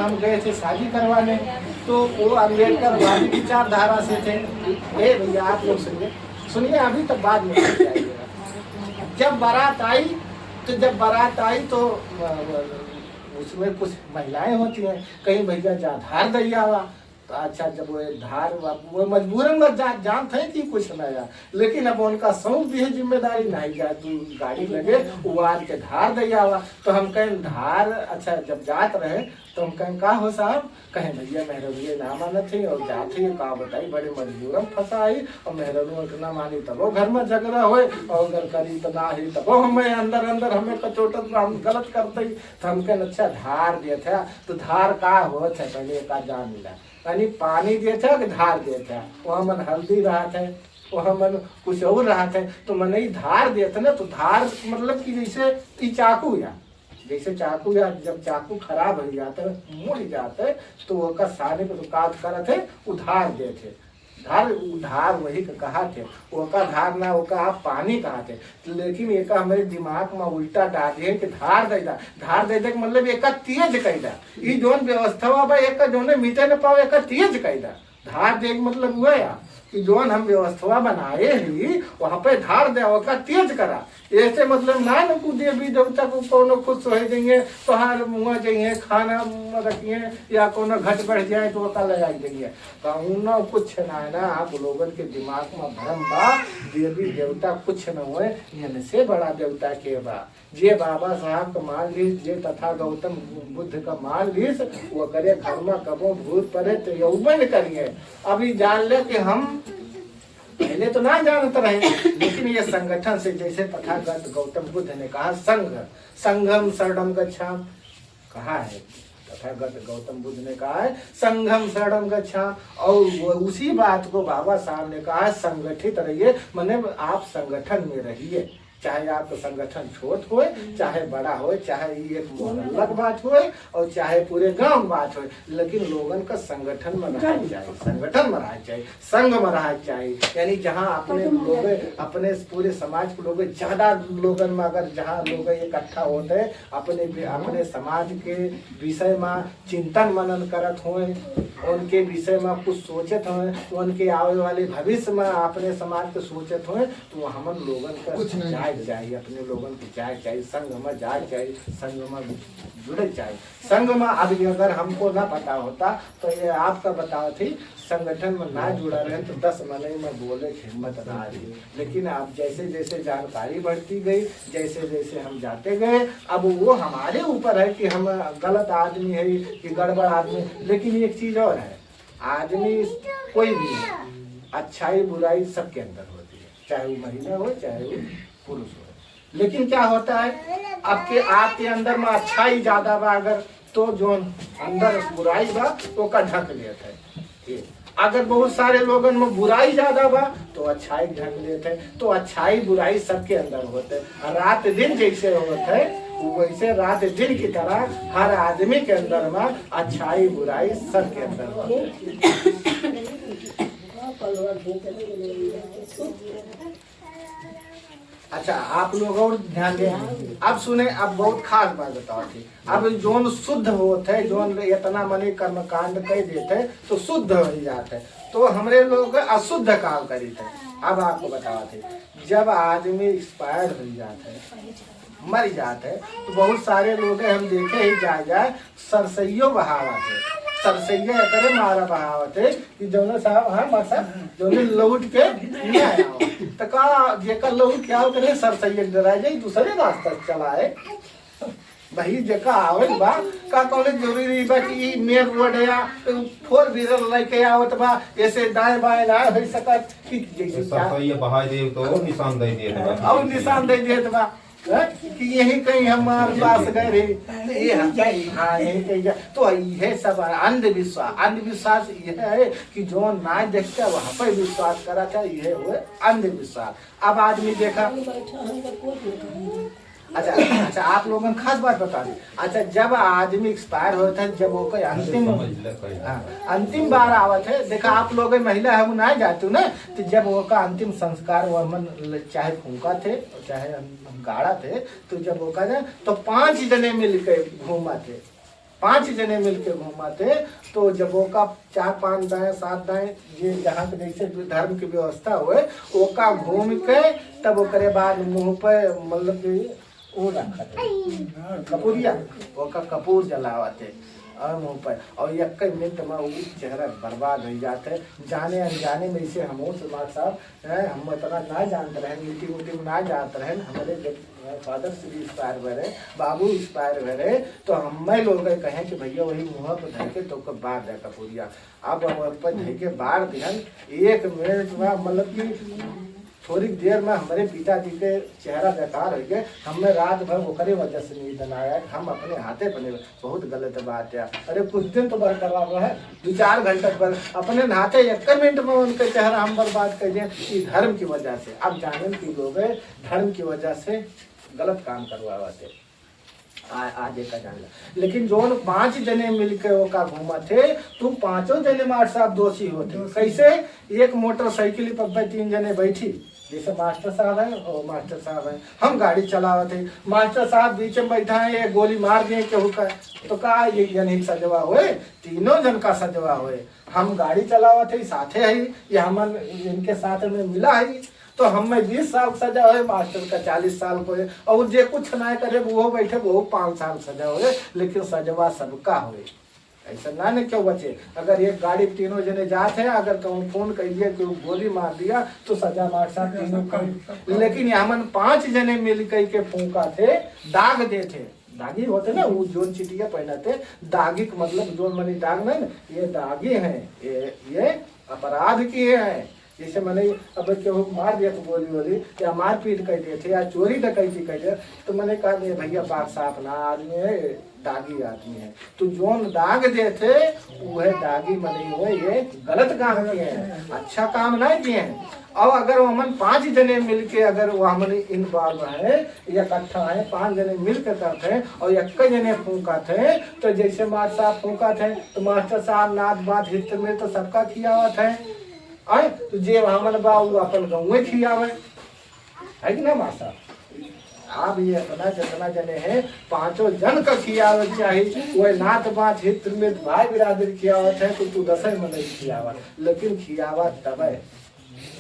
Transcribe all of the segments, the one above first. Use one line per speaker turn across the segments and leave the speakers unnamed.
हम गए थे शादी करवाने, तो वो अम्बेडकरवादी विचारधारा से थे। ए भैया आप लोग सुनिए सुनिए, अभी तक बाद में जाइएगा। जब बारात आई तो उसमें कुछ महिलाएं होती हैं, कहीं भैया जा धार दैया हुआ। तो अच्छा, जब वो धार वो मजबूरन में जानते हैं कि कुछ नया, लेकिन अब उनका सौंप दी है जिम्मेदारी, नहीं जाए तू गाड़ी लगे वो आज के धार दैया हुआ। तो हम कहें धार, अच्छा जब जात रहे तो हम कहें का हो साहब, कहें भैया मेहरबिया ना मानत थी और जाते का बताई बड़े मजबूरन फंसा आई, और मेहरबिया ना मानी तबो घर में झगड़ा हो, और अगर करी तो ना ही तबो हमें अंदर अंदर हमें कचोटत हम गलत करते। तो हम कहें अच्छा धार दिए थे, तो धार का हो थे पहले का जान मिला, यानी पानी दिए थे कि धार दिए थे, वहाँ मन हल्दी रहा थे, वहाँ मन कुछ और रहा थे, तो मन ही धार दिए थे ना। तो धार मतलब कि जैसे चाकू या जैसे चाकू, या जब चाकू खराब हो जाता है मुड़ जाता है तो वो का सारे को काट कर थे उधार दे थे। धार वही का कहा थे, वो का धार ना वो का आप पानी कहा थे। लेकिन एक हमारे दिमाग में उल्टा डाल दिए कि धार दे मतलब एक तेज कैदा, ये जोन व्यवस्था बा एक जोने मीटे न पाओ एक तेज कैदा। धार दे मतलब हुआ या कि जोन हम व्यवस्था बनाए ही वहाँ पे धार दे का तेज करा, ऐसे मतलब ना न को देवी देवता को कोनो खुश हो जाएंगे तो हार मुँह जाइए खाना रखिए या कोनो घट बढ़ जाए तो का लगा देंगे। कहूँ कुछ ना है ना, आप लोगों के दिमाग में भ्रम बा, देवी देवता कुछ न हुए, इनसे बड़ा देवता के बा। जे बाबा साहब का मान लीस, जे तथा गौतम बुद्ध का मान लीस, वो करे घर में कबो भूत पड़े तो यौवन करिए। अभी जान ले कि हम पहले तो ना जानते रहे, लेकिन ये संगठन से जैसे तथागत गौतम बुद्ध ने कहा संघम शरणम गच्छामि, कहा है तथागत गौतम बुद्ध ने कहा है संघम शरणम गच्छामि, और उसी बात को बाबा साहब ने कहा संगठित रहिए, माने आप संगठन में रहिए, चाहे आपका संगठन छोट हो चाहे बड़ा हो, चाहे एक मोहल्ला की बात हो और चाहे पूरे गांव की बात हो, लेकिन लोगन का संगठन में रहना चाहिए, संगठन में रहना चाहिए, संघ में रहना चाहिए। यानी जहां अपने लोग अपने पूरे समाज के लोग ज्यादा लोगन में अगर जहां लोग इकट्ठा होते हैं अपने समाज के विषय में चिंतन मनन करत हो, उनके विषय में कुछ सोचत हो, उनके आने वाले भविष्य में अपने समाज के सोचत हो, तो हम लोगन का कुछ चाहिए, अपने लोगों की चाहिए, संघ में जाए चाहिए, संघ में जुड़े चाहिए। संघ में अभी अगर हमको ना पता होता तो ये आपका बताओ थी, संगठन में ना जुड़ा रहे तो 10 महीने में बोले हिम्मत ना रही। लेकिन अब जैसे जैसे जानकारी बढ़ती गई, जैसे जैसे हम जाते गए, अब वो हमारे ऊपर है कि हम गलत आदमी है कि गड़बड़ आदमी। लेकिन एक चीज और है, आदमी कोई भी अच्छाई बुराई सबके अंदर होती है, चाहे वो महिला हो चाहे वो पुरुष हो। लेकिन क्या होता है आपके अंदर में अच्छाई ज्यादा बा अगर, तो जो अंदर बुराई बा तो का ढक लेते है। अगर बहुत सारे लोगों में बुराई ज्यादा बा तो अच्छाई ढक लेते हैं। तो अच्छाई बुराई सबके अंदर होते हैं, रात दिन जैसे होते हैं वैसे रात दिन की तरह हर आदमी के अंदर में अच्छाई बुराई सबके अंदर होते हैं। अच्छा आप लोग और ध्यान दें, अब सुने, अब बहुत खास बात बताओ थी। अब जोन शुद्ध होते है, जोन इतना मनी कर्म कांड कह देते तो शुद्ध हो जाते, तो हमरे लोग अशुद्ध काम करी थे। अब आपको बताओ थे, जब आदमी एक्सपायर हो जाते है, मर जाते हैं, तो बहुत सारे लोग हम देखे ही जाए सरसइयो बहावत है, सरसैया करे मारा बहावत है कि जौन साहब हाँ मासा जौन लौट के नहीं आया तो का जेकर लौट क्या करे सरसैया डरा जाए दूसरे रास्ता चलाए। भाई जेका आवे बा का कॉलेज जरूरी बा कि मेन रोड या 4 व्हीलर लेके आवत बा, ऐसे दाएं बाएं ना हो सकत कि जैसे
सरसैया बहा दे तो निशान दे दे
और निशान दे देत बा कि यही कहीं हमारे पास गए रहे ये हाँ यही कहीं जा। तो यह सब अंधविश्वास यह है कि जो ना देखता वहाँ पर विश्वास करा था, यह हुए अंधविश्वास। अब आदमी देखा, अच्छा आप लोगों ने खास बात बता दी। अच्छा जब आदमी एक्सपायर होता है, जब वो कोई अंतिम बार आवत है, देखा आप लोग महिला हम ना जाते ना, तो जब वो का अंतिम संस्कार वो मन चाहे फूका थे चाहे गाड़ा थे, तो जब वो का तो 5 जने मिल के घूमा थे, 5 जने मिलके घूमाते तो जब वो का 4-5 दाएं 7 दाएं ये जहाँ के जैसे धर्म की व्यवस्था हुए वो का घूम के तब ओकरे बाद मुंह पे मतलब कि वो रखा कपूरिया वो का कपूर जलावते और मुँह पर और एक मिनट में वो चेहरा बर्बाद हो जाते जाने अनजाने में इसे हम समाज साहब हम इतना ना जानते रहे मीटिंग उटिंग ना जानते रहे हमारे फादर श्री एक्सपायर भरे बाबू एक्सपायर भरे तो हम लोग कहें कि भैया वही मुँह पर धर के तो बाढ़ जाए कपूरिया अब पर धर के बाढ़ दिहन 1 मिनट में मतलब कि थोड़ी देर में हमारे पिताजी के चेहरा बेकार हो गए हमें रात भर ओकरे वजह से नींद आया हम अपने हाथे बने बहुत गलत बात है अरे कुछ दिन तो बरकरार रहा है 2-4 घंटे पर अपने नहाते 1 मिनट में उनके चेहरा हम बर्बाद कर दिए धर्म की वजह से अब जाने की लोग धर्म की वजह से गलत काम करवाते आजे का जान लेकिन जो 5 जने मिलके वो का घूमा थे तुम 5 जने मार साहब दोषी होते कैसे एक मोटरसाइकिल पर 3 जने बैठी जैसे मास्टर साहब है और मास्टर साहब है हम गाड़ी चला रहे थे मास्टर साहब बीच में बैठा है ये गोली मार दिए केहू का तो कहा ये जन सजवा हुए तीनों जन का सजवा हुए हम गाड़ी चला थे साथे है ये हम इनके साथ में मिला है तो हमें 20 साल सजा हुए मास्टर का 40 साल को है और जे कुछ ना करे वो बैठे वो 5 साल सजा हुए लेकिन सजवा सबका हुए ऐसा ना नहीं क्यों बचे अगर एक गाड़ी तीनों जने जाते हैं अगर कहूँ फोन कर दिया कि गोली मार दिया तो सजा मार साथ तीनों कम लेकिन हमन 5 जने मिल के फूका थे दाग दे थे दागी होते ना वो जोन चिटिया पहनाते दागी का मतलब जोन मनी दाग नहीं ये दागी हैं ये अपराध किए हैं जैसे मैंने अब क्यों मार दिया तो गोली वोली या मारपीट कर दिए थे या चोरी डकैती कर दिया तो मैंने कहा नहीं भैया बात साफ ना आदमी है दागी आदमी है तो जोन दाग दे थे वह दागी मनी हुए ये गलत काम किए हैं अच्छा काम नहीं किए हैं और अगर वो हम 5 जने मिलके अगर वो हमने इन बार है या इकट्ठा है 5 जने मिलकर करते हैं और 1 जने फूका थे तो जैसे मास्टर साहब फूका थे तो मास्टर साहब नाथ बात हित में तो सबका किया हुआ था आए तो जे हमन बाबू अपन गाँव खियावे है कि ना मासा आप ये अपना जितना जने हैं 5 जन का खियावे चाहिए वह नात बात हित में भाई बिरादरी खियावत है तो तू 10 में नहीं खियावा लेकिन खियावा तब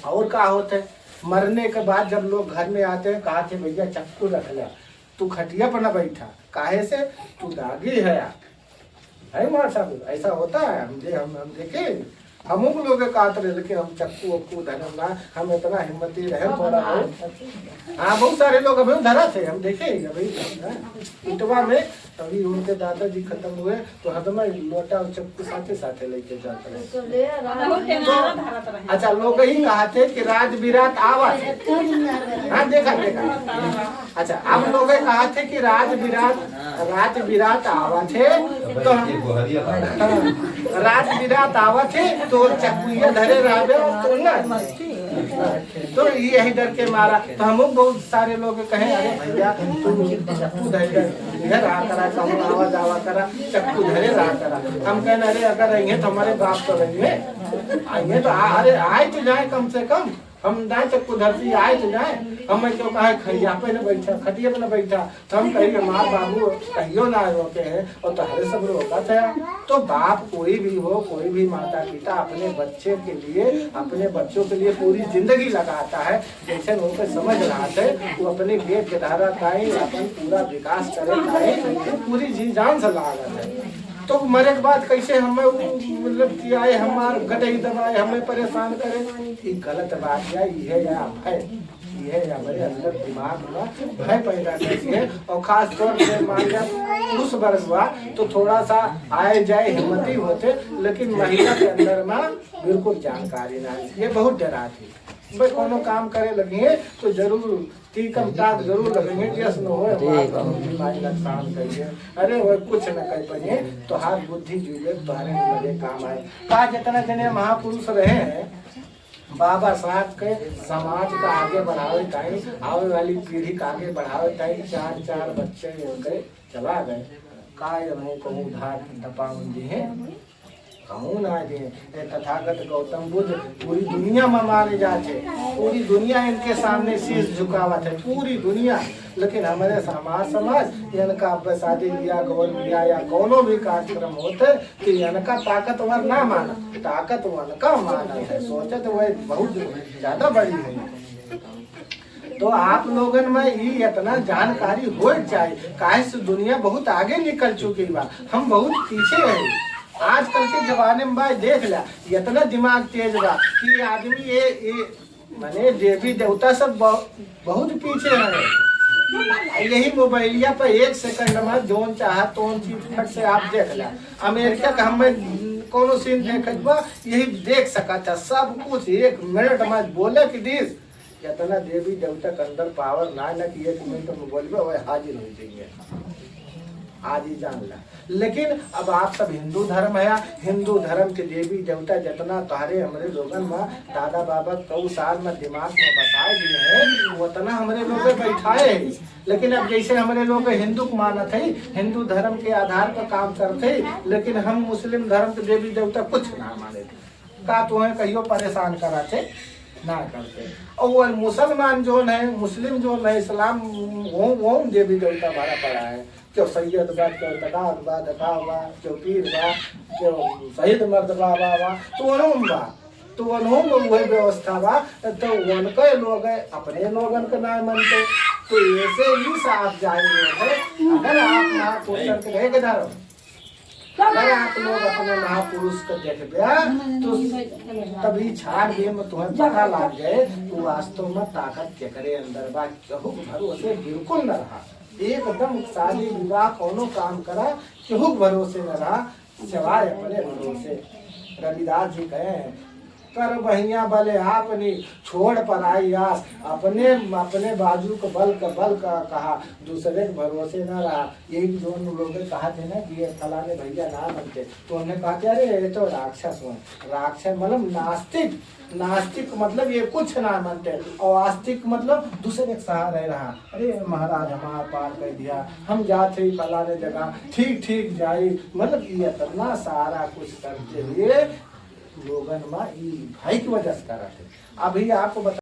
और क्या होते मरने के बाद जब लोग घर में आते हैं कहा थे भैया चक्कू रख लिया तू खटिया पर न बैठा काहे से तू दागी है मार साहब ऐसा होता है हम देखे हम लोग कहते रहे लेकिन हम चक्कू वक्कू धरम ना हम इतना हिम्मती रहे थोड़ा हाँ बहुत सारे लोग अभी धरा थे हम देखे अभी इटवा में अभी उनके दादाजी खत्म हुए तो हदम लोटा और चक्कू साथे साथे लेके जाते रहे तो अच्छा लोग ही कहा थे कि राज विराट आवा थे हाँ देखा अच्छा अब लोग कहा थे कि राज विराट आवा थे तो राज विराट आवा थे तो चक्कुया धरे रहे तो ना तो यही डर के मारा तो हम बहुत सारे लोग कहे अरे भैया तुम चक्कू धरे इधर आ करा कहूँ आवाज आवा करा चक्कू धरे रहा करा हम कहना अरे अगर रहेंगे तो हमारे बाप तो रहेंगे आएंगे तो अरे आए तो जाए कम से कम हम ना चक्कू धरती आए तो जाए हम क्यों कहा खैया पे न बैठा खटिया पे न बैठा तो हम कहेंगे माँ बाबू कहियो ना रोके हैं और तहरे सब रोका था तो बाप कोई भी हो कोई भी माता पिता अपने बच्चे के लिए अपने बच्चों के लिए पूरी जिंदगी लगाता है जैसे उनको समझ रहा थे वो अपने पेट के धारा खाए अपन पूरा विकास करे पूरी जी जान से लगा है तो मरे के बाद कैसे हमें मतलब कि आए हमार गटई दबाए हमें परेशान करे ये गलत बात है ये या भय ये हमारे अंदर दिमाग में भय पैदा करती है और खास तौर से मान लिया पुरुष वर्ग हुआ तो थोड़ा सा आए जाए हिम्मती होते लेकिन महिला के अंदर में बिल्कुल जानकारी ना ये बहुत डरा थी भाई कोनो काम करे लगे तो जरूर टीकम टाक जरूर लगेंगे यस न हो नुकसान करिए अरे वो कुछ न कर पाइए तो हाथ बुद्धि जुए तुम्हारे बड़े काम आए कहा जितना जने महापुरुष रहे हैं बाबा साहब के समाज का आगे बढ़ावे टाइम आने वाली पीढ़ी का आगे बढ़ावे टाइम 4 बच्चे मिलकर चला गए काय को उधार दपाउंदी है कहूँ ना दे ये तथागत गौतम बुद्ध पूरी दुनिया में माने जाते, पूरी दुनिया इनके सामने शीश झुकावत है, पूरी दुनिया। लेकिन हमारे समाज इनका शादी ब्याह गौर ब्याह या कोनो भी कार्यक्रम होते तो इनका ताकतवर ना माना, ताकतवर का माना है, सोचे तो वह बहुत ज्यादा बड़ी है। तो आप लोगन में ये इतना जानकारी हो चाहिए, काहे से दुनिया बहुत आगे निकल चुकी बा, हम बहुत पीछे हैं। आजकल के जमाने में भाई देख ला इतना दिमाग तेज बा कि आदमी ये माने देवी देवता सब बहुत पीछे है। यही मोबाइलिया पर 1 सेकंड में जोन चाह तो चीज फट से आप देख ला। अमेरिका का हमें कोनो सीन देखा यही देख सका था, सब कुछ 1 मिनट में बोले कि दिस इतना देवी देवता के अंदर पावर ना कि 1 मिनट में बोलबे वह हाजिर हो जाएंगे, आज ही जान ला। लेकिन अब आप सब हिंदू धर्म है, हिंदू धर्म के देवी देवता जितना तुम्हारे हमारे लोगन में दादा बाबा कई साल में दिमाग में बताए गए हैं उतना हमारे लोग बैठाए हैं। लेकिन अब जैसे हमारे लोग हिंदू को मानत है, हिंदू धर्म के आधार पर काम करते, लेकिन हम मुस्लिम धर्म के देवी देवता कुछ ना माने का तुम्हें कहियो परेशान कराते ना करते। और वो मुसलमान जो है, मुस्लिम जो है, इस्लाम वो देवी देवता हमारा पड़ा है, क्यों सैयद बा, क्यों तदाद बा, दकाव बा, क्यों पीर बा, क्यों शहीद मर्दबा बा, तो वनों बा, तो वनों में वही व्यवस्था बा। तो उनके लोग अपने लोगन के ना मानते, तो ऐसे ही साफ जाएंगे है। अगर आप महापुरुष के रह धर्म, अगर आप लोग अपने महापुरुष को देखबे तो तभी छाड़ में तुम्हें पता लग जाए तो वास्तव में ताकत के करे अंदर बा। केहू भरोसे बिल्कुल न रहा, एकदम शादी विवाह कोनो काम करा केहू भरोसे न रहा सिवाय अपने भरोसे। रविदास जी कहे कर बहिया बले आपनी छोड़ पर आई आस, अपने बाजू को बल का कहा दूसरे के भरोसे न रहा। यही दोनों लोग कहा थे ना कि ये फलाने भैया ना बनते, तो उन्हें कहा अरे ये तो राक्षस हो, राक्षस मतलब नास्तिक, नास्तिक मतलब ये कुछ ना मानते, और आस्तिक मतलब दूसरे के सहारे रहा। अरे महाराज हमारा पार कर दिया, हम जाते फलाने जगह ठीक जाई, मतलब ये इतना सारा कुछ करते हुए लोगन में भाई की वजह से करा थे। अभी आपको बता